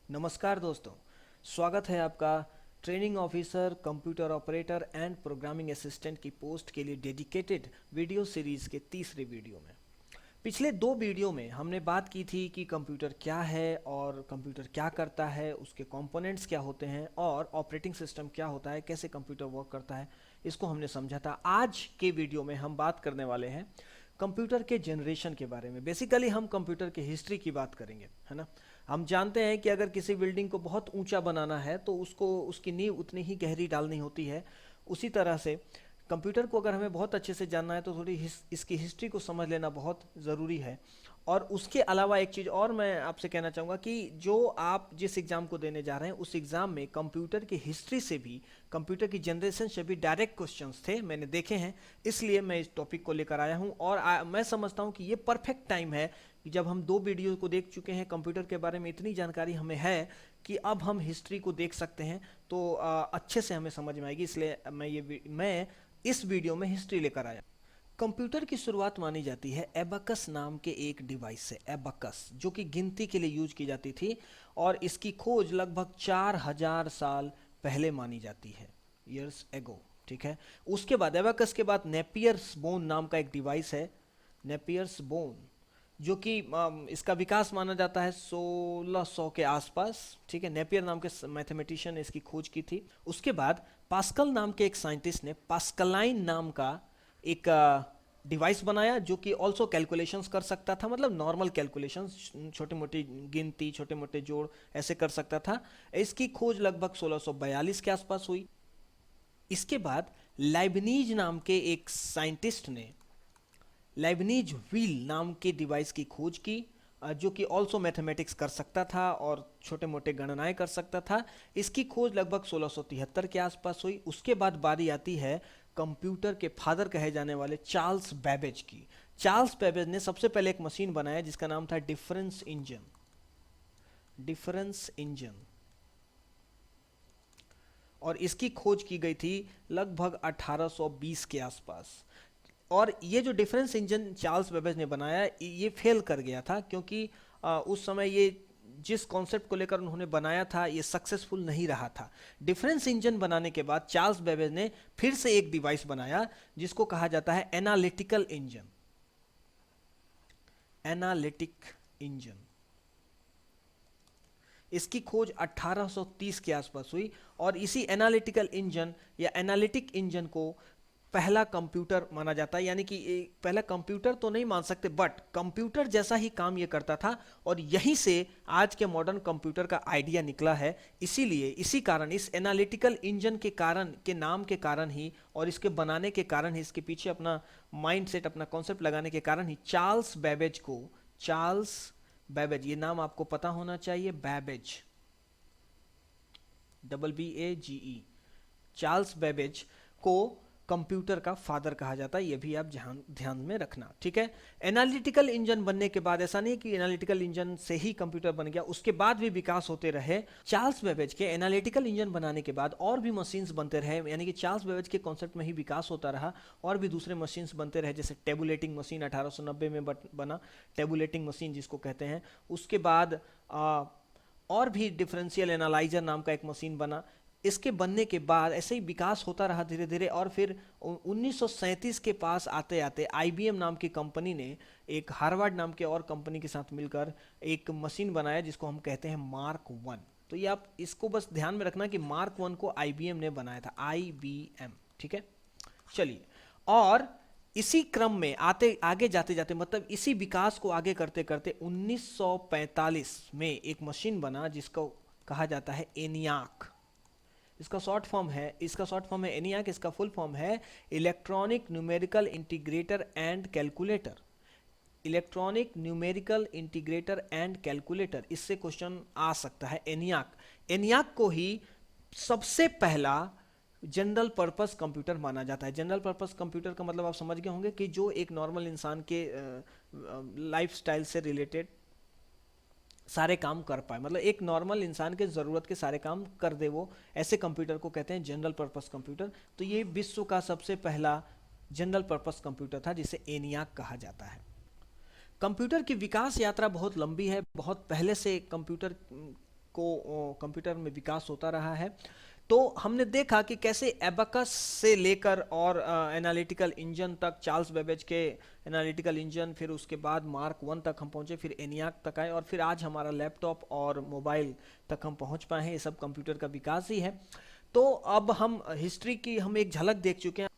नमस्कार दोस्तों, स्वागत है आपका training officer, computer operator and programming assistant की पोस्ट के लिए डेडिकेटेड वीडियो सीरीज़ के तीसरे वीडियो में। पिछले दो वीडियो में हमने बात की थी कि कंप्यूटर क्या है और कंप्यूटर क्या करता है, उसके कंपोनेंट्स क्या होते हैं और ऑपरेटिंग सिस्टम क्या होता है, कैसे कंप्यूटर वर्क करता है, इसको हमने समझा था। आज के वीडियो में हम बात करने वाले हैं कंप्यूटर के जनरेशन के बारे में। बेसिकली हम कंप्यूटर की हिस्ट्री की बात करेंगे, है ना। हम जानते हैं कि अगर किसी बिल्डिंग को बहुत ऊंचा बनाना है तो उसको उसकी नींव उतनी ही गहरी डालनी होती है। उसी तरह से कंप्यूटर को अगर हमें बहुत अच्छे से जानना है तो थोड़ी इसकी हिस्ट्री को समझ लेना बहुत ज़रूरी है। और उसके अलावा एक चीज़ और मैं आपसे कहना चाहूँगा कि जो आप जिस एग्ज़ाम को देने जा रहे हैं उस एग्ज़ाम में कंप्यूटर की हिस्ट्री से भी, कंप्यूटर की जनरेशन से भी डायरेक्ट क्वेश्चंस थे, मैंने देखे हैं। इसलिए मैं इस टॉपिक को लेकर आया हूँ और मैं समझता हूँ कि ये परफेक्ट टाइम है कि जब हम दो वीडियो को देख चुके हैं, कंप्यूटर के बारे में इतनी जानकारी हमें है कि अब हम हिस्ट्री को देख सकते हैं तो अच्छे से हमें समझ में आएगी। इसलिए मैं इस वीडियो में हिस्ट्री लेकर आया। कंप्यूटर की शुरुआत मानी जाती है एबकस नाम के एक डिवाइस से, एबकस, जो कि गिनती के लिए यूज की जाती थी और इसकी खोज लगभग 4000 साल पहले मानी जाती है, ईयर्स एगो। ठीक है। उसके बाद एबकस के बाद नेपियर्स बोन नाम का एक डिवाइस है, नेपियर्स बोन, जो कि इसका विकास माना जाता है 1600 के आसपास। ठीक है। नेपियर नाम के मैथमेटिशियन ने इसकी खोज की थी। उसके बाद पास्कल नाम के एक साइंटिस्ट ने पास्कलाइन नाम का एक डिवाइस बनाया जो कि ऑल्सो कैलकुलेशंस कर सकता था, मतलब नॉर्मल कैलकुलेशंस, छोटी मोटी गिनती, छोटे मोटे जोड़ ऐसे कर सकता था। इसकी खोज लगभग 1642 के आसपास हुई। इसके बाद लाइबनीज नाम के एक साइंटिस्ट ने लाइबनीज व्हील नाम के डिवाइस की खोज की, जो कि ऑल्सो मैथमेटिक्स कर सकता था और छोटे मोटे गणनाएं कर सकता था। इसकी खोज लगभग 1673 के आसपास हुई। उसके बाद बारी आती है कंप्यूटर के फादर कहे जाने वाले चार्ल्स बैबेज की। चार्ल्स बैबेज ने सबसे पहले एक मशीन बनाया जिसका नाम था डिफरेंस इंजन। डिफरेंस इंजन, और इसकी खोज की गई थी लगभग 1820 के आसपास। और ये जो डिफरेंस इंजन चार्ल्स बेबेज ने बनाया ये फेल कर गया था क्योंकि उस समय ये जिस कॉन्सेप्ट को लेकर उन्होंने बनाया था ये सक्सेसफुल नहीं रहा था। डिफरेंस इंजन बनाने के बाद चार्ल्स बेबेज ने फिर से एक डिवाइस बनाया जिसको कहा जाता है एनालिटिकल इंजन। एनालिटिक इंजन, इसकी खोज 1830 के आसपास हुई और इसी एनालिटिकल इंजन या एनालिटिक इंजन को पहला कंप्यूटर माना जाता है। यानी कि पहला कंप्यूटर तो नहीं मान सकते बट कंप्यूटर जैसा ही काम ये करता था और यहीं से आज के मॉडर्न कंप्यूटर का आइडिया निकला है। इसीलिए इसी कारण, इस एनालिटिकल इंजन के कारण, के नाम के कारण ही और इसके बनाने के कारण ही, इसके पीछे अपना माइंडसेट, अपना कॉन्सेप्ट लगाने के कारण ही चार्ल्स बैबेज को, चार्ल्स बैबेज, ये नाम आपको पता होना चाहिए, बैबेज, BAGE, चार्ल्स बैबेज को कंप्यूटर का फादर कहा जाता है। ये भी आप ध्यान में रखना। ठीक है। एनालिटिकल इंजन बनने के बाद ऐसा नहीं कि एनालिटिकल इंजन से ही कंप्यूटर बन गया, उसके बाद भी विकास होते रहे। चार्ल्स बेबेज के एनालिटिकल इंजन बनाने के बाद और भी मशीन्स बनते रहे, यानी कि चार्ल्स बेबेज के कॉन्सेप्ट में ही विकास होता रहा और भी दूसरे मशीन्स बनते रहे, जैसे टेबुलेटिंग मशीन 1890 में बना, टेबुलेटिंग मशीन जिसको कहते हैं। उसके बाद और भी डिफरेंशियल एनालाइजर नाम का एक मशीन बना। इसके बनने के बाद ऐसे ही विकास होता रहा धीरे धीरे और फिर 1937 के पास आते आते IBM नाम की कंपनी ने एक हार्वर्ड नाम के और कंपनी के साथ मिलकर एक मशीन बनाया जिसको हम कहते हैं मार्क 1। तो ये आप इसको बस ध्यान में रखना कि मार्क 1 को IBM ने बनाया था, IBM। ठीक है। चलिए, और इसी क्रम में आगे जाते जाते, मतलब इसी विकास को आगे करते करते 1945 में एक मशीन बना जिसको कहा जाता है एनियाक। इसका शॉर्ट फॉर्म है एनियाक। इसका फुल फॉर्म है electronic numerical integrator and calculator. Electronic numerical integrator and calculator, इससे क्वेश्चन आ सकता है। एनियाक, एनियाक को ही सबसे पहला जनरल पर्पस कंप्यूटर माना जाता है। जनरल पर्पस कंप्यूटर का मतलब आप समझ गए होंगे कि जो एक नॉर्मल इंसान के लाइफस्टाइल से रिलेटेड सारे काम कर पाए, मतलब एक नॉर्मल इंसान के ज़रूरत के सारे काम कर दे वो, ऐसे कंप्यूटर को कहते हैं जनरल पर्पस कंप्यूटर। तो ये विश्व का सबसे पहला जनरल पर्पस कंप्यूटर था जिसे एनियाक कहा जाता है। कंप्यूटर की विकास यात्रा बहुत लंबी है। बहुत पहले से कंप्यूटर को कंप्यूटर में विकास होता रहा है, तो हमने देखा कि कैसे एबेकस से लेकर और एनालिटिकल इंजन तक, चार्ल्स बेबेज के एनालिटिकल इंजन, फिर उसके बाद मार्क 1 तक हम पहुंचे, फिर एनियाक तक आए, और फिर आज हमारा लैपटॉप और मोबाइल तक हम पहुंच पाए हैं। ये सब कंप्यूटर का विकास ही है। तो अब हम हिस्ट्री की हम एक झलक देख चुके हैं।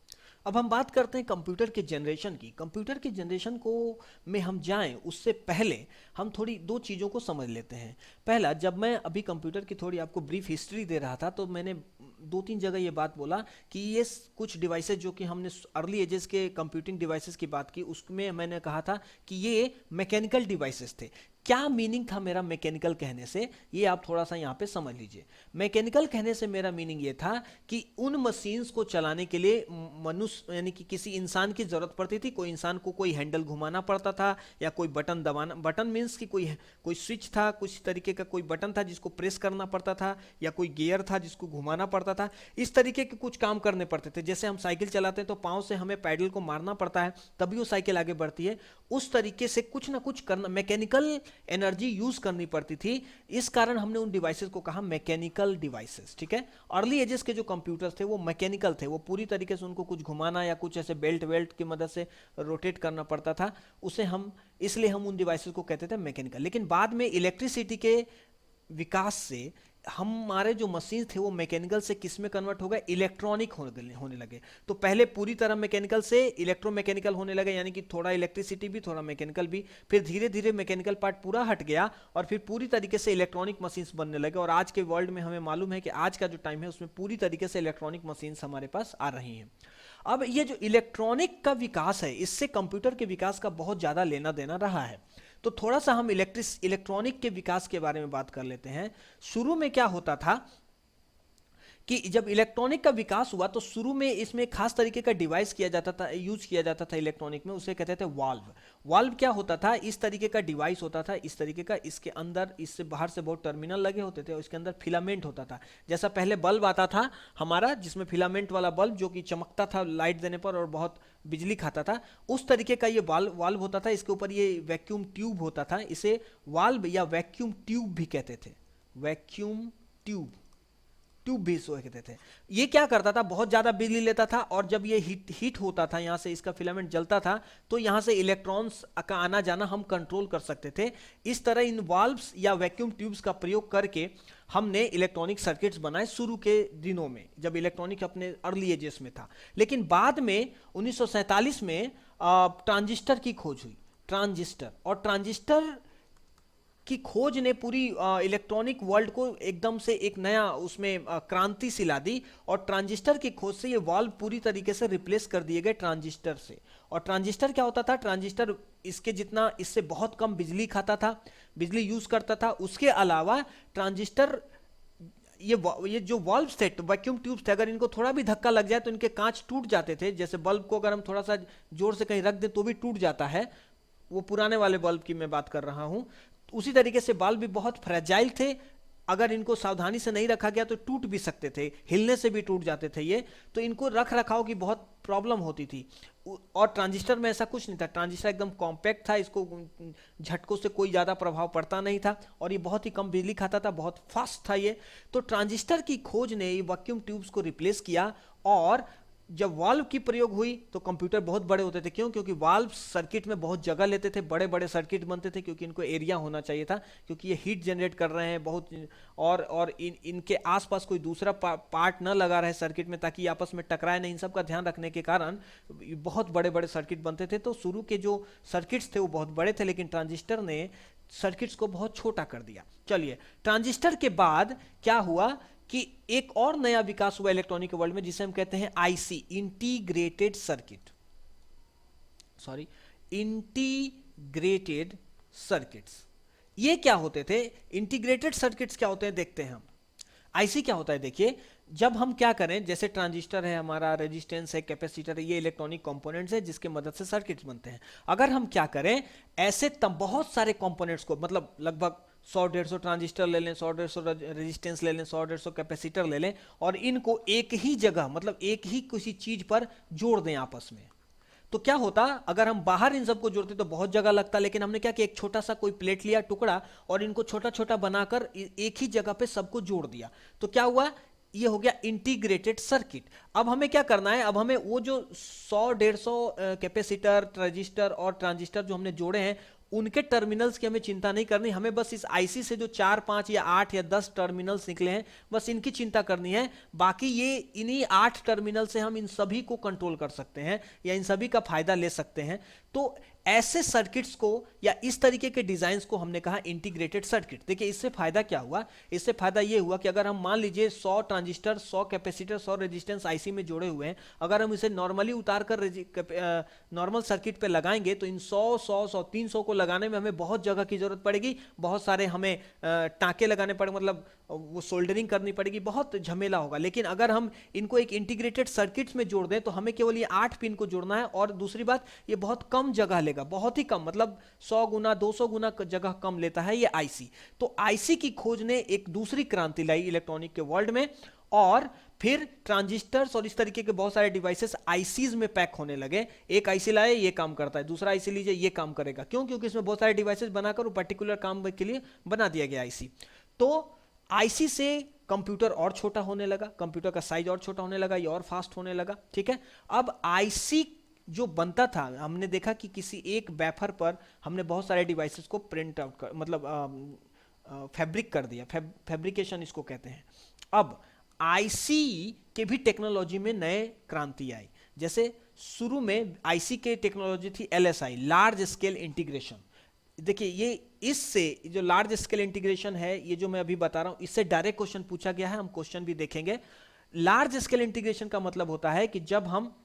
अब हम बात करते हैं कंप्यूटर के जनरेशन की। कंप्यूटर के जनरेशन को में हम जाएं उससे पहले हम थोड़ी दो चीज़ों को समझ लेते हैं। पहला, जब मैं अभी कंप्यूटर की थोड़ी आपको ब्रीफ हिस्ट्री दे रहा था, तो मैंने 2-3 जगह ये बात बोला कि ये कुछ डिवाइसेस जो कि हमने अर्ली एजेस के कंप्यूटिंग डिवाइसेस की बात की, उसमें मैंने कहा था कि ये मैकेनिकल डिवाइसेस थे। क्या मीनिंग था मेरा मैकेनिकल कहने से, ये आप थोड़ा सा यहाँ पे समझ लीजिए। मैकेनिकल कहने से मेरा मीनिंग ये था कि उन मशीन्स को चलाने के लिए मनुष्य यानी कि किसी इंसान की जरूरत पड़ती थी। कोई इंसान को कोई हैंडल घुमाना पड़ता था या कोई बटन दबाना, बटन मीन्स कि कोई स्विच था, कुछ तरीके का कोई बटन था जिसको प्रेस करना पड़ता था, या कोई गियर था जिसको घुमाना पड़ता था। इस तरीके के कुछ काम करने पड़ते थे। जैसे हम साइकिल चलाते हैं तो पाँव से हमें पैडल को मारना पड़ता है तभी वो साइकिल आगे बढ़ती है। उस तरीके से कुछ ना कुछ करना, मैकेनिकल एनर्जी यूज करनी पड़ती थी। इस कारण हमने उन डिवाइसेस को कहा मैकेनिकल डिवाइसेस। ठीक है, अर्ली एजेस के जो कंप्यूटर्स थे वो मैकेनिकल थे, वो पूरी तरीके से उनको कुछ घुमाना या कुछ ऐसे बेल्ट वेल्ट की मदद से रोटेट करना पड़ता था, उसे हम इसलिए हम उन डिवाइसेस को कहते थे मैकेनिकल। लेकिन बाद में इलेक्ट्रिसिटी के विकास से हमारे जो मशीन थे वो मैकेनिकल से किस में कन्वर्ट हो गए, इलेक्ट्रॉनिक होने लगे। तो पहले पूरी तरह मैकेनिकल से इलेक्ट्रोमैकेनिकल होने लगे, यानी कि थोड़ा इलेक्ट्रिसिटी भी थोड़ा मैकेनिकल भी। फिर धीरे धीरे मैकेनिकल पार्ट पूरा हट गया और फिर पूरी तरीके से इलेक्ट्रॉनिक मशीन्स बनने लगे। और आज के वर्ल्ड में हमें मालूम है कि आज का जो टाइम है उसमें पूरी तरीके से इलेक्ट्रॉनिक मशीन्स हमारे पास आ रही हैं। अब ये जो इलेक्ट्रॉनिक का विकास है, इससे कंप्यूटर के विकास का बहुत ज़्यादा लेना देना रहा है। तो थोड़ा सा हम इलेक्ट्रॉनिक के विकास के बारे में बात कर लेते हैं। शुरू में क्या होता था कि जब इलेक्ट्रॉनिक का विकास हुआ तो शुरू में इसमें खास तरीके का डिवाइस किया जाता था, यूज किया जाता था इलेक्ट्रॉनिक में, उसे कहते थे वाल्व। वाल्व क्या होता था, इस तरीके का डिवाइस होता था, इस तरीके का, इसके अंदर इससे बाहर से बहुत टर्मिनल लगे होते थे और इसके अंदर फिलामेंट होता था। जैसा पहले बल्ब आता था हमारा जिसमें फिलामेंट वाला बल्ब जो कि चमकता था लाइट देने पर और बहुत बिजली खाता था, उस तरीके का ये वाल्व होता था। इसके ऊपर ये वैक्यूम ट्यूब होता था, इसे वाल्व या वैक्यूम ट्यूब भी कहते थे। वैक्यूम ट्यूब भी इसको कहते थे। ये क्या करता था, बहुत ज्यादा बिजली लेता था और जब ये हीट होता था, यहां से इसका फिलामेंट जलता था तो यहां से इलेक्ट्रॉन्स का आना जाना हम कंट्रोल कर सकते थे। इस तरह इन वाल्व्स या वैक्यूम ट्यूब्स का प्रयोग करके हमने इलेक्ट्रॉनिक सर्किट्स बनाए शुरू के दिनों में, जब इलेक्ट्रॉनिक अपने अर्ली एजेस में था। लेकिन बाद में 1947 में ट्रांजिस्टर की खोज हुई। ट्रांजिस्टर की खोज ने पूरी इलेक्ट्रॉनिक वर्ल्ड को एकदम से एक नया उसमें क्रांति सी ला दी। और ट्रांजिस्टर की खोज से ये वाल्व पूरी तरीके से रिप्लेस कर दिए गए ट्रांजिस्टर से। और ट्रांजिस्टर क्या होता था, ट्रांजिस्टर इसके जितना इससे बहुत कम बिजली खाता था, बिजली यूज करता था। उसके अलावा ट्रांजिस्टर ये जो वाल्व्स थे, वैक्यूम ट्यूब्स थे, अगर इनको थोड़ा भी धक्का लग जाए तो इनके कांच टूट जाते थे। जैसे बल्ब को अगर हम थोड़ा सा जोर से कहीं रख दें तो भी टूट जाता है, वो पुराने वाले बल्ब की मैं बात कर रहा हूं। उसी तरीके से बल्ब भी बहुत फ्रेजाइल थे, अगर इनको सावधानी से नहीं रखा गया तो टूट भी सकते थे, हिलने से भी टूट जाते थे ये। तो इनको रख रखाव की बहुत प्रॉब्लम होती थी। और ट्रांजिस्टर में ऐसा कुछ नहीं था, ट्रांजिस्टर एकदम कॉम्पैक्ट था, इसको झटकों से कोई ज़्यादा प्रभाव पड़ता नहीं था और ये बहुत ही कम बिजली खाता था, बहुत फास्ट था ये। तो ट्रांजिस्टर की खोज ने ये वैक्यूम ट्यूब्स को रिप्लेस किया। और जब वाल्व की प्रयोग हुई तो कंप्यूटर बहुत बड़े होते थे। क्यों? क्योंकि वाल्व सर्किट में बहुत जगह लेते थे, बड़े बड़े सर्किट बनते थे, क्योंकि इनको एरिया होना चाहिए था, क्योंकि ये हीट जनरेट कर रहे हैं बहुत। और इनके आसपास कोई दूसरा पार्ट न लगा रहे सर्किट में ताकि आपस में टकराए नहीं, इन सब का ध्यान रखने के कारण बहुत बड़े बड़े सर्किट बनते थे। तो शुरू के जो सर्किट्स थे वो बहुत बड़े थे, लेकिन ट्रांजिस्टर ने सर्किट्स को बहुत छोटा कर दिया। चलिए, ट्रांजिस्टर के बाद क्या हुआ कि एक और नया विकास हुआ इलेक्ट्रॉनिक वर्ल्ड में, जिसे हम कहते हैं आईसी, इंटीग्रेटेड सर्किट्स। ये क्या होते थे, इंटीग्रेटेड सर्किट्स क्या होते हैं, देखते हैं हम। आईसी क्या होता है, देखिए, जब हम क्या करें, जैसे ट्रांजिस्टर है हमारा, रेजिस्टेंस है, कैपेसिटर है, ये इलेक्ट्रॉनिक कंपोनेंट्स है जिसके मदद से सर्किट्स बनते हैं। अगर हम क्या करें, ऐसे बहुत सारे कंपोनेंट्स को, मतलब लगभग 100-150 ट्रांजिस्टर ले लें, 100-150 रेजिस्टेंस ले लें, 100-150 कैपेसिटर ले लें और इनको एक ही जगह, मतलब एक ही किसी चीज पर जोड़ दें आपस में, तो क्या होता, अगर हम बाहर इन सबको जोड़ते तो बहुत जगह लगता, लेकिन हमने क्या किया, एक छोटा सा कोई प्लेट लिया टुकड़ा और इनको छोटा छोटा बनाकर एक ही जगह पे सबको जोड़ दिया। तो क्या हुआ, ये हो गया इंटीग्रेटेड सर्किट। अब हमें क्या करना है, अब हमें वो जो 100-150 कैपेसिटर, रजिस्टर और ट्रांजिस्टर जो हमने जोड़े हैं, उनके टर्मिनल्स की हमें चिंता नहीं करनी, हमें बस इस आईसी से जो 4, 5 या 8 या 10 टर्मिनल्स निकले हैं, बस इनकी चिंता करनी है। बाकी ये इन्हीं 8 टर्मिनल से हम इन सभी को कंट्रोल कर सकते हैं या इन सभी का फायदा ले सकते हैं। तो ऐसे सर्किट्स को या इस तरीके के डिजाइन्स को हमने कहा इंटीग्रेटेड सर्किट। देखिए इससे फायदा क्या हुआ, इससे फायदा ये हुआ कि अगर हम मान लीजिए 100 ट्रांजिस्टर, 100 कैपेसिटर, 100 रेजिस्टेंस आईसी में जोड़े हुए हैं, अगर हम इसे नॉर्मली उतार कर नॉर्मल सर्किट पे लगाएंगे तो इन 100, 300 को लगाने में हमें बहुत जगह की जरूरत पड़ेगी, बहुत सारे हमें टाँके लगाने पड़ेंगे, मतलब वो सोल्डरिंग करनी पड़ेगी, बहुत झमेला होगा। लेकिन अगर हम इनको एक इंटीग्रेटेड सर्किट्स में जोड़ दें तो हमें केवल ये 8 पिन को जोड़ना है, और दूसरी बात ये बहुत कम जगह लेगा, बहुत ही कम, मतलब 100 गुना 200 गुना जगह कम लेता है ये आईसी। तो आईसी की खोज ने एक दूसरी क्रांति लाई इलेक्ट्रॉनिक के वर्ल्ड में, और फिर ट्रांजिस्टर्स और इस तरीके के बहुत सारे डिवाइसेस आईसीज में पैक होने लगे। एक आईसी लाए, ये काम करता है, दूसरा आईसी लीजिए, ये काम करेगा। क्यों? क्योंकि इसमें बहुत सारे डिवाइसेस बनाकर वो पर्टिकुलर काम के लिए बना दिया गया आईसी। तो आईसी से कंप्यूटर और छोटा होने लगा, कंप्यूटर का साइज और छोटा होने लगा, ये और फास्ट होने लगा, ठीक है। अब आईसी जो बनता था, हमने देखा कि किसी एक वेफर पर हमने बहुत सारे डिवाइसेस को प्रिंट आउट कर, मतलब फैब्रिक कर दिया, फैब्रिकेशन इसको कहते हैं। अब आईसी के भी टेक्नोलॉजी में नए क्रांति आई। जैसे शुरू में आईसी के टेक्नोलॉजी थी एलएसआई, लार्ज स्केल इंटीग्रेशन। देखिए ये इससे जो लार्ज स्केल इंटीग्रेशन है, ये जो मैं अभी बता रहा हूं, इससे डायरेक्ट क्वेश्चन पूछा गया है, हम क्वेश्चन भी देखेंगे। लार्ज स्केल इंटीग्रेशन का मतलब होता है कि जब हम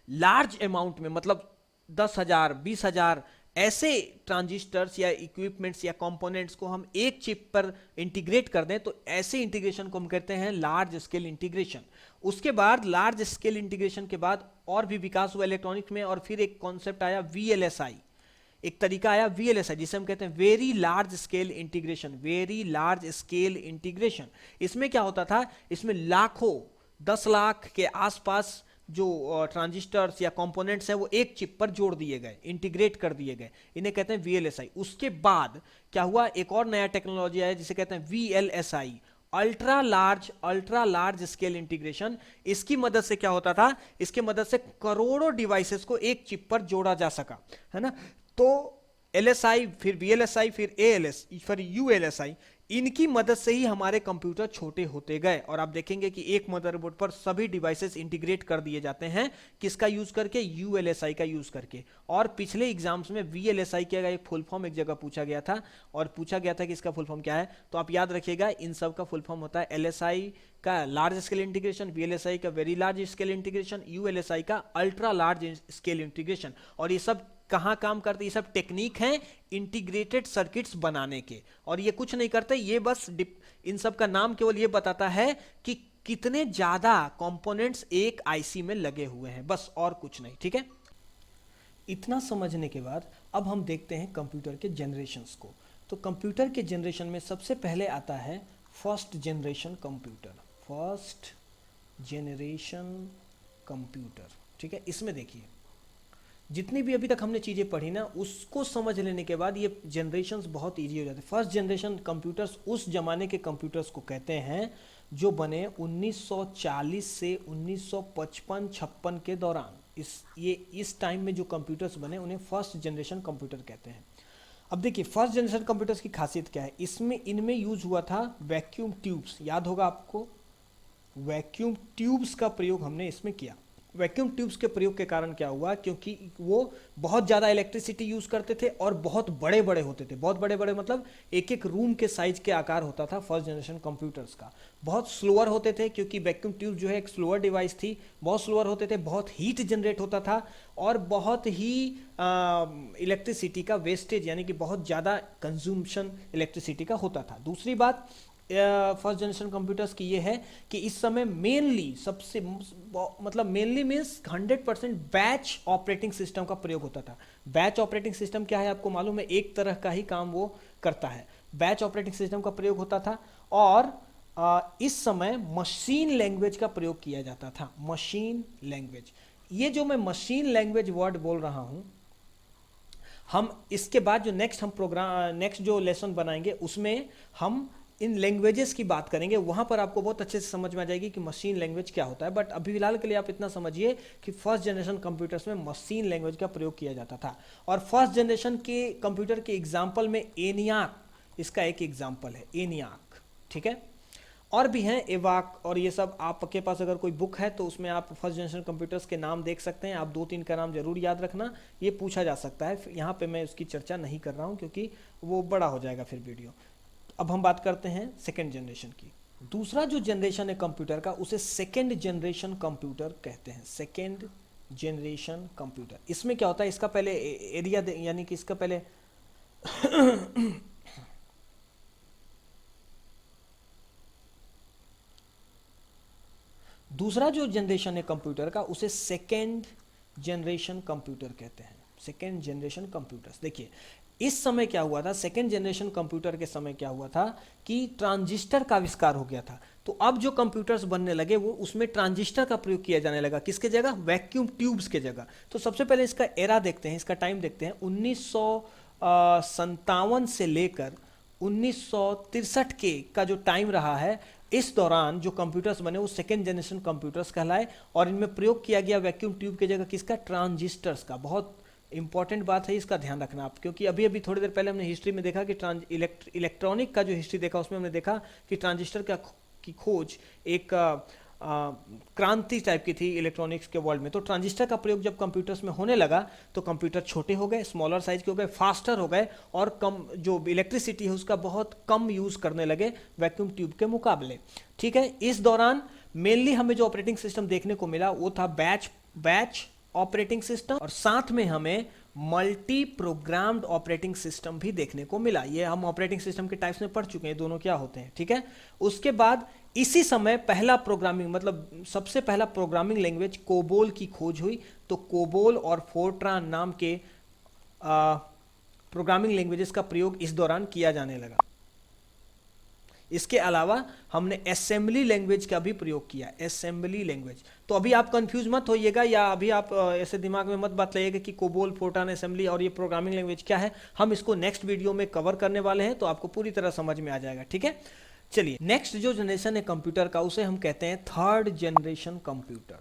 लार्ज अमाउंट में, मतलब 10,000, 20,000 ऐसे ट्रांजिस्टर्स या इक्विपमेंट्स या कंपोनेंट्स को हम एक चिप पर इंटीग्रेट कर दें, तो ऐसे इंटीग्रेशन को हम कहते हैं लार्ज स्केल इंटीग्रेशन। उसके बाद लार्ज स्केल इंटीग्रेशन के बाद और भी विकास हुआ इलेक्ट्रॉनिक्स में, और फिर एक कॉन्सेप्ट आया वीएलएसआई, एक तरीका आया वीएलएसआई, जिसे हम कहते हैं very large scale integration. Very large scale integration, इसमें क्या होता था, इसमें लाखों, 10 लाख के आसपास जो ट्रांजिस्टर्स या कंपोनेंट्स हैं वो एक चिप पर जोड़ दिए गए, इंटीग्रेट कर दिए गए, इन्हें कहते हैं वीएलएसआई। उसके बाद क्या हुआ, एक और नया टेक्नोलॉजी आया जिसे कहते हैं VLSI, ultra large scale integration. इसकी मदद से क्या होता था, इसकी मदद से करोड़ों डिवाइसेस को एक चिप पर जोड़ा जा सका, है ना। तो एलएसआई, फिर वीएलएसआई, फिर एएलएस, फिर यूएलएसआई, इनकी मदद से ही हमारे कंप्यूटर छोटे होते गए। और आप देखेंगे कि एक मदरबोर्ड पर सभी डिवाइसेस इंटीग्रेट कर दिए जाते हैं, किसका यूज करके, यूएलएसआई का यूज करके। और पिछले एग्जाम्स में वीएलएसआई का एक फुल फॉर्म एक जगह पूछा गया था, और पूछा गया था कि इसका फुल फॉर्म क्या है, तो आप याद रखिएगा इन सब का फुल फॉर्म होता है एलएसआई का लार्ज स्केल इंटीग्रेशन, वीएलएसआई का very large scale integration, ULSI का अल्ट्रा लार्ज स्केल इंटीग्रेशन। और ये सब कहाँ काम करते, ये सब टेक्निक हैं इंटीग्रेटेड सर्किट्स बनाने के, और ये कुछ नहीं करते, ये बस इन सब का नाम केवल ये बताता है कि कितने ज्यादा कंपोनेंट्स एक आईसी में लगे हुए हैं, बस, और कुछ नहीं, ठीक है। इतना समझने के बाद अब हम देखते हैं कंप्यूटर के जनरेशन्स को। तो कंप्यूटर के जनरेशन में सबसे पहले आता है first generation computer, first generation computer, ठीक है। इसमें देखिए जितनी भी अभी तक हमने चीज़ें पढ़ी ना, उसको समझ लेने के बाद ये जनरेशन्स बहुत इजी हो जाते हैं। फर्स्ट जनरेशन कंप्यूटर्स उस जमाने के कंप्यूटर्स को कहते हैं जो बने 1940 से 1955-56 के दौरान। इस टाइम में जो कंप्यूटर्स बने उन्हें फर्स्ट जनरेशन कंप्यूटर कहते हैं। अब देखिए फर्स्ट जनरेशन कंप्यूटर्स की खासियत क्या है, इनमें यूज हुआ था वैक्यूम ट्यूब्स, याद होगा आपको, वैक्यूम ट्यूब्स का प्रयोग हमने इसमें किया। वैक्यूम ट्यूब्स के प्रयोग के कारण क्या हुआ, क्योंकि वो बहुत ज़्यादा इलेक्ट्रिसिटी यूज़ करते थे और बहुत बड़े बड़े होते थे, बहुत बड़े बड़े मतलब एक एक रूम के साइज के आकार होता था फर्स्ट जनरेशन कंप्यूटर्स का। बहुत स्लोअर होते थे, क्योंकि वैक्यूम ट्यूब जो है एक स्लोअर डिवाइस थी, बहुत स्लोअर होते थे, बहुत हीट जनरेट होता था, और बहुत ही इलेक्ट्रिसिटी का वेस्टेज, यानी कि बहुत ज़्यादा कंज्यूमशन इलेक्ट्रिसिटी का होता था। दूसरी बात फर्स्ट जनरेशन कंप्यूटर्स की ये है कि इस समय मेनली सबसे मतलब mainly means 100% batch operating system का प्रयोग होता था। बैच ऑपरेटिंग सिस्टम क्या है आपको मालूम है, एक तरह का ही काम वो करता है, बैच ऑपरेटिंग सिस्टम का प्रयोग होता था। और इस समय मशीन लैंग्वेज का प्रयोग किया जाता था, मशीन लैंग्वेज। ये जो मैं मशीन लैंग्वेज वर्ड बोल रहा हूं, हम इसके बाद जो नेक्स्ट जो लेसन बनाएंगे उसमें हम इन लैंग्वेजेस की बात करेंगे, वहां पर आपको बहुत अच्छे से समझ में आ जाएगी कि मशीन लैंग्वेज क्या होता है। बट अभी फिलहाल के लिए आप इतना समझिए कि फर्स्ट जनरेशन कंप्यूटर्स में मशीन लैंग्वेज का प्रयोग किया जाता था। और फर्स्ट जनरेशन के कंप्यूटर के एग्जाम्पल में एनियाक इसका एक एग्जाम्पल है, एनियाक, ठीक है। और भी हैं एवाक और ये सब, आपके पास अगर कोई बुक है तो उसमें आप फर्स्ट जनरेशन कंप्यूटर्स के नाम देख सकते हैं। आप 2-3 का नाम जरूर याद रखना, ये पूछा जा सकता है। यहाँ पे मैं उसकी चर्चा नहीं कर रहा हूँ क्योंकि वो बड़ा हो जाएगा फिर वीडियो। अब हम बात करते हैं सेकेंड जनरेशन की। दूसरा जो जनरेशन है कंप्यूटर का उसे सेकेंड जनरेशन कंप्यूटर कहते हैं, सेकेंड जनरेशन कंप्यूटर। इसमें क्या होता है, इसका पहले एरिया यानी कि इसका पहले दूसरा जो जनरेशन है कंप्यूटर का उसे सेकेंड जनरेशन कंप्यूटर कहते हैं, सेकेंड जनरेशन कंप्यूटर्स। देखिए इस समय क्या हुआ था, सेकेंड जनरेशन कंप्यूटर के समय क्या हुआ था कि ट्रांजिस्टर का आविष्कार हो गया था। तो अब जो कंप्यूटर्स बनने लगे वो उसमें ट्रांजिस्टर का प्रयोग किया जाने लगा, किसके जगह, वैक्यूम ट्यूब्स के जगह। तो सबसे पहले इसका एरा देखते हैं, इसका टाइम देखते हैं। 1957 से लेकर 1963 के का जो टाइम रहा है, इस दौरान जो कंप्यूटर्स बने वो सेकेंड जनरेशन कंप्यूटर्स कहलाए और इनमें प्रयोग किया गया वैक्यूम ट्यूब की जगह किसका, ट्रांजिस्टर्स का। बहुत इंपॉर्टेंट बात है, इसका ध्यान रखना आप, क्योंकि अभी अभी थोड़ी देर पहले हमने हिस्ट्री में देखा कि इलेक्ट्रॉनिक का जो हिस्ट्री देखा उसमें हमने देखा कि ट्रांजिस्टर की खोज एक क्रांति टाइप की थी इलेक्ट्रॉनिक्स के वर्ल्ड में। तो ट्रांजिस्टर का प्रयोग जब कंप्यूटर्स में होने लगा तो कंप्यूटर छोटे हो गए, स्मॉलर साइज के हो गए, फास्टर हो गए और कम जो इलेक्ट्रिसिटी है उसका बहुत कम यूज करने लगे वैक्यूम ट्यूब के मुकाबले, ठीक है। इस दौरान मेनली हमें जो ऑपरेटिंग सिस्टम देखने को मिला वो था बैच ऑपरेटिंग सिस्टम, और साथ में हमें मल्टी प्रोग्राम्ड ऑपरेटिंग सिस्टम भी देखने को मिला। ये हम ऑपरेटिंग सिस्टम के टाइप्स में पढ़ चुके हैं, दोनों क्या होते हैं, ठीक है। उसके बाद इसी समय पहला प्रोग्रामिंग मतलब सबसे पहला प्रोग्रामिंग लैंग्वेज कोबोल की खोज हुई। तो कोबोल और फोर्ट्रान नाम के प्रोग्रामिंग लैंग्वेजेस का प्रयोग इस दौरान किया जाने लगा। इसके अलावा हमने असेंबली लैंग्वेज का भी प्रयोग किया, असेंबली लैंग्वेज। तो अभी आप कंफ्यूज मत होइएगा या अभी आप ऐसे दिमाग में मत बात लाइएगा कि कोबोल, फोर्ट्रान, असेंबली और ये प्रोग्रामिंग लैंग्वेज क्या है। हम इसको नेक्स्ट वीडियो में कवर करने वाले हैं तो आपको पूरी तरह समझ में आ जाएगा, ठीक है। चलिए नेक्स्ट जो जनरेशन है कंप्यूटर का उसे हम कहते हैं third generation computer,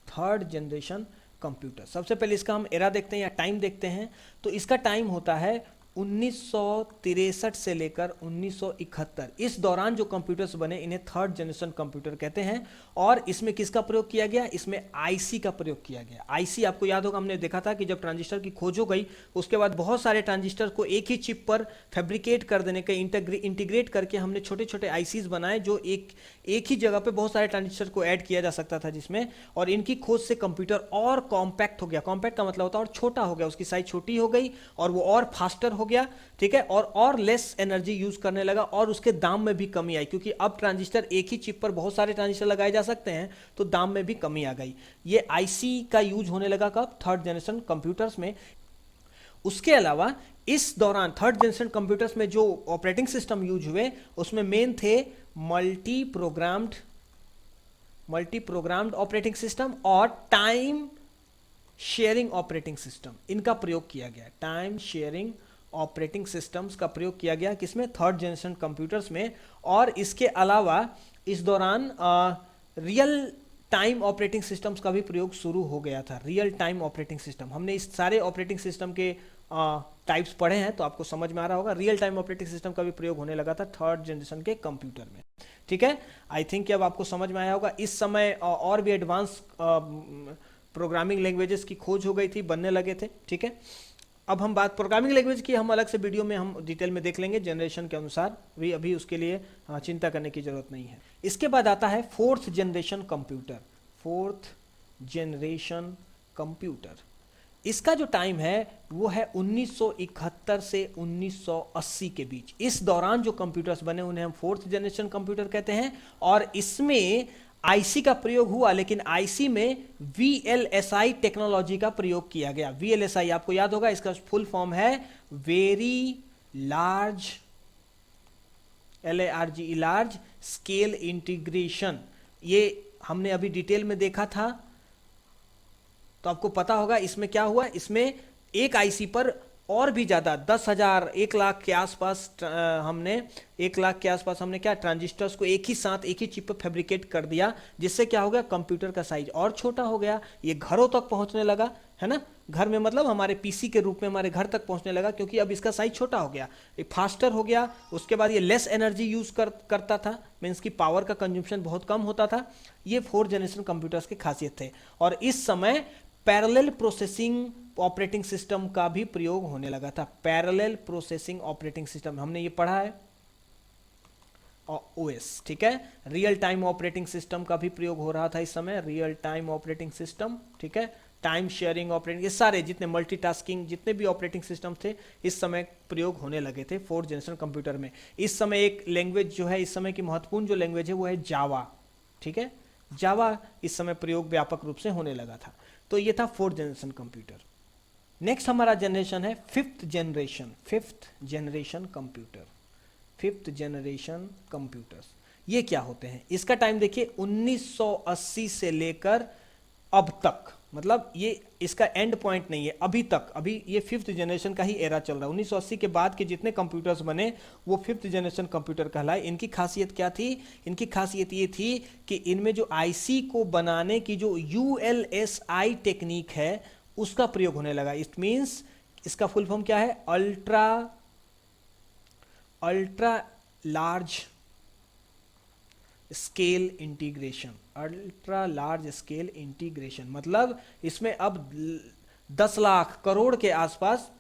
third generation computer. सबसे पहले इसका हम एरा देखते हैं या टाइम देखते हैं। तो इसका टाइम होता है 1963 से लेकर 1971। इस दौरान जो कंप्यूटर्स बने इन्हें थर्ड जनरेशन कंप्यूटर कहते हैं। और इसमें किसका प्रयोग किया गया, इसमें आईसी का प्रयोग किया गया। आईसी आपको याद होगा, हमने देखा था कि जब ट्रांजिस्टर की खोज हो गई उसके बाद बहुत सारे ट्रांजिस्टर को एक ही चिप पर फैब्रिकेट कर देने का, इंटीग्रेट करके हमने छोटे छोटे आईसीज बनाए जो एक ही जगह पे बहुत सारे ट्रांजिस्टर को ऐड किया जा सकता था जिसमें। और इनकी खोज से कंप्यूटर और कॉम्पैक्ट हो गया, कॉम्पैक्ट का मतलब होता है और छोटा हो गया, उसकी साइज छोटी हो गई और वो और फास्टर हो गया, ठीक है। और लेस एनर्जी यूज करने लगा और उसके दाम में भी कमी आई, क्योंकि अब ट्रांजिस्टर एक ही चिप पर बहुत सारे ट्रांजिस्टर लगाए जा सकते हैं तो दाम में भी कमी आ गई। ये आईसी का यूज होने लगा कब, थर्ड जनरेशन कंप्यूटर्स में। उसके अलावा इस दौरान थर्ड जनरेशन कंप्यूटर्स में जो ऑपरेटिंग सिस्टम यूज हुए उसमें मेन थे मल्टी प्रोग्राम्ड ऑपरेटिंग सिस्टम और टाइम शेयरिंग ऑपरेटिंग सिस्टम, इनका प्रयोग किया गया। टाइम शेयरिंग ऑपरेटिंग सिस्टम्स का प्रयोग किया गया किसमें, थर्ड जनरेशन कंप्यूटर्स में। और इसके अलावा इस दौरान रियल टाइम ऑपरेटिंग सिस्टम्स का भी प्रयोग शुरू हो गया था। रियल टाइम ऑपरेटिंग सिस्टम, हमने इस सारे ऑपरेटिंग सिस्टम के टाइप्स पढ़े हैं तो आपको समझ में आ रहा होगा। रियल टाइम ऑपरेटिंग सिस्टम का भी प्रयोग होने लगा था थर्ड जनरेशन के कंप्यूटर में, ठीक है। आई थिंक अब आपको समझ में आया होगा। इस समय और भी एडवांस प्रोग्रामिंग लैंग्वेजेस की खोज हो गई थी, बनने लगे थे, ठीक है। अब हम बात प्रोग्रामिंग लैंग्वेज की हम अलग से वीडियो में हम डिटेल में देख लेंगे जनरेशन के अनुसार, भी अभी उसके लिए चिंता करने की जरूरत नहीं है। इसके बाद आता है fourth generation computer, fourth generation computer. इसका जो टाइम है वो है 1971 से 1980 के बीच। इस दौरान जो कंप्यूटर्स बने उन्हें हम फोर्थ जनरेशन कंप्यूटर कहते हैं। और इसमें आईसी का प्रयोग हुआ, लेकिन आईसी में वीएलएसआई टेक्नोलॉजी का प्रयोग किया गया। वीएलएसआई आपको याद होगा, इसका फुल फॉर्म है very large, LARGE, large scale integration. ये हमने अभी डिटेल में देखा था तो आपको पता होगा इसमें क्या हुआ, इसमें एक आईसी पर और भी ज़्यादा 10,000 1 लाख के आसपास हमने 1 लाख के आसपास हमने क्या ट्रांजिस्टर्स को एक ही साथ एक ही चिप पर फैब्रिकेट कर दिया, जिससे क्या हो गया कंप्यूटर का साइज और छोटा हो गया, ये घरों तक पहुंचने लगा, है ना। घर में मतलब हमारे पीसी के रूप में हमारे घर तक पहुंचने लगा, क्योंकि अब इसका साइज छोटा हो गया, ये फास्टर हो गया। उसके बाद ये लेस एनर्जी यूज करता था, मीन्स की पावर का कंजम्पशन बहुत कम होता था। ये 4th जनरेशन कंप्यूटर्स की खासियत थे। और इस समय पैरेलल प्रोसेसिंग ऑपरेटिंग सिस्टम का भी प्रयोग होने लगा था। पैरेलल प्रोसेसिंग ऑपरेटिंग सिस्टम हमने ये पढ़ा है, ओएस, ठीक है। रियल टाइम ऑपरेटिंग सिस्टम का भी प्रयोग हो रहा था इस समय, रियल टाइम ऑपरेटिंग सिस्टम, ठीक है। टाइम शेयरिंग ऑपरेटिंग, ये सारे जितने मल्टीटास्किंग जितने भी ऑपरेटिंग सिस्टम थे इस समय प्रयोग होने लगे थे 4th जनरेशन कंप्यूटर में। इस समय एक लैंग्वेज जो है, इस समय की महत्वपूर्ण जो लैंग्वेज है वो है जावा, ठीक है। जावा इस समय प्रयोग व्यापक रूप से होने लगा था। तो ये था 4th जनरेशन कंप्यूटर। नेक्स्ट हमारा जनरेशन है 5th generation computer. 5th generation computers ये क्या होते हैं, इसका टाइम देखिए 1980 से लेकर अब तक, मतलब ये इसका एंड पॉइंट नहीं है, अभी तक, अभी ये 5th जनरेशन का ही एरा चल रहा है। 1980 के बाद के जितने कंप्यूटर्स बने वो 5th जनरेशन कंप्यूटर कहलाए। इनकी खासियत क्या थी, इनकी खासियत ये थी कि इनमें जो आईसी को बनाने की जो यूएलएसआई टेक्निक है उसका प्रयोग होने लगा। इट मींस इसका फुल फॉर्म क्या है, ultra large scale integration. Ultra large scale integration मतलब इसमें अब 10 लाख करोड़ के आसपास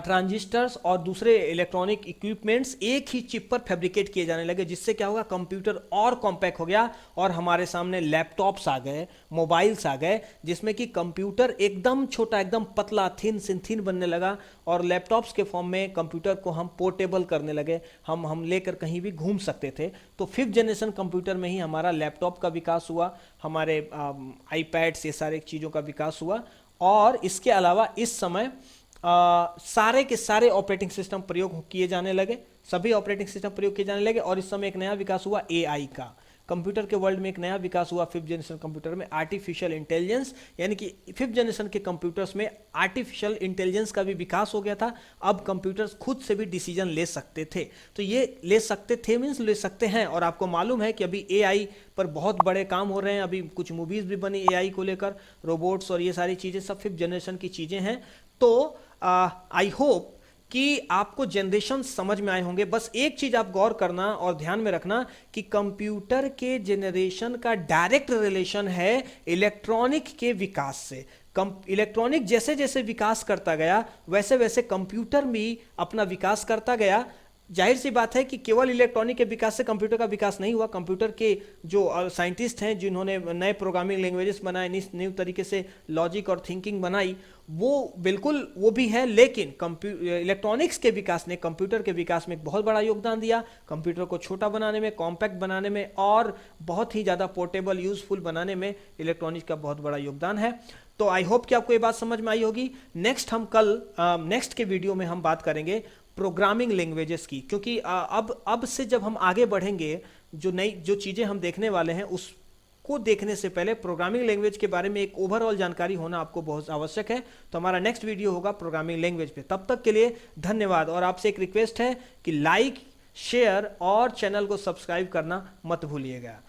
ट्रांजिस्टर्स और दूसरे इलेक्ट्रॉनिक इक्विपमेंट्स एक ही चिप पर फैब्रिकेट किए जाने लगे, जिससे क्या होगा कंप्यूटर और कॉम्पैक्ट हो गया और हमारे सामने लैपटॉप्स आ गए, मोबाइल्स आ गए, जिसमें कि कंप्यूटर एकदम छोटा, एकदम पतला, थिन बनने लगा। और लैपटॉप्स के फॉर्म में कंप्यूटर को हम पोर्टेबल करने लगे, हम लेकर कहीं भी घूम सकते थे। तो 5th जनरेशन कंप्यूटर में ही हमारा लैपटॉप का विकास हुआ, हमारे आईपैड्स, ये सारे चीज़ों का विकास हुआ। और इसके अलावा इस समय सारे के सारे ऑपरेटिंग सिस्टम प्रयोग किए जाने लगे, सभी ऑपरेटिंग सिस्टम प्रयोग किए जाने लगे। और इस समय एक नया विकास हुआ एआई का, कंप्यूटर के वर्ल्ड में एक नया विकास हुआ 5th जनरेशन कंप्यूटर में, आर्टिफिशियल इंटेलिजेंस। यानी कि 5th जनरेशन के कंप्यूटर्स में आर्टिफिशियल इंटेलिजेंस का भी विकास हो गया था। अब कंप्यूटर्स खुद से भी डिसीजन ले सकते थे। तो ये ले सकते थे मीन्स ले सकते हैं। और आपको मालूम है कि अभी एआई पर बहुत बड़े काम हो रहे हैं, अभी कुछ मूवीज भी बनी एआई को लेकर, रोबोट्स और ये सारी चीजें सब 5th जनरेशन की चीजें हैं। तो आई होप कि आपको जनरेशन समझ में आए होंगे। बस एक चीज आप गौर करना और ध्यान में रखना कि कंप्यूटर के जनरेशन का डायरेक्ट रिलेशन है इलेक्ट्रॉनिक के विकास से। इलेक्ट्रॉनिक जैसे जैसे विकास करता गया वैसे वैसे कंप्यूटर भी अपना विकास करता गया। जाहिर सी बात है कि केवल इलेक्ट्रॉनिक के विकास से कंप्यूटर का विकास नहीं हुआ। कंप्यूटर के जो साइंटिस्ट हैं जिन्होंने नए प्रोग्रामिंग लैंग्वेजेस बनाए, न्यू तरीके से लॉजिक और थिंकिंग बनाई, वो बिल्कुल वो भी है। लेकिन इलेक्ट्रॉनिक्स के विकास ने कंप्यूटर के विकास में एक बहुत बड़ा योगदान दिया। कंप्यूटर को छोटा बनाने में, कॉम्पैक्ट बनाने में और बहुत ही ज़्यादा पोर्टेबल, यूजफुल बनाने में इलेक्ट्रॉनिक्स का बहुत बड़ा योगदान है। तो आई होप कि आपको ये बात समझ में आई होगी। नेक्स्ट के वीडियो में हम बात करेंगे प्रोग्रामिंग लैंग्वेजेस की, क्योंकि अब से जब हम आगे बढ़ेंगे जो चीज़ें हम देखने वाले हैं उसको देखने से पहले प्रोग्रामिंग लैंग्वेज के बारे में एक ओवरऑल जानकारी होना आपको बहुत आवश्यक है। तो हमारा नेक्स्ट वीडियो होगा प्रोग्रामिंग लैंग्वेज पे। तब तक के लिए धन्यवाद। और आपसे एक रिक्वेस्ट है कि लाइक, शेयर और चैनल को सब्सक्राइब करना मत भूलिएगा।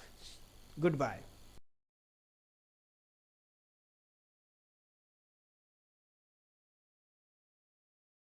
Good bye.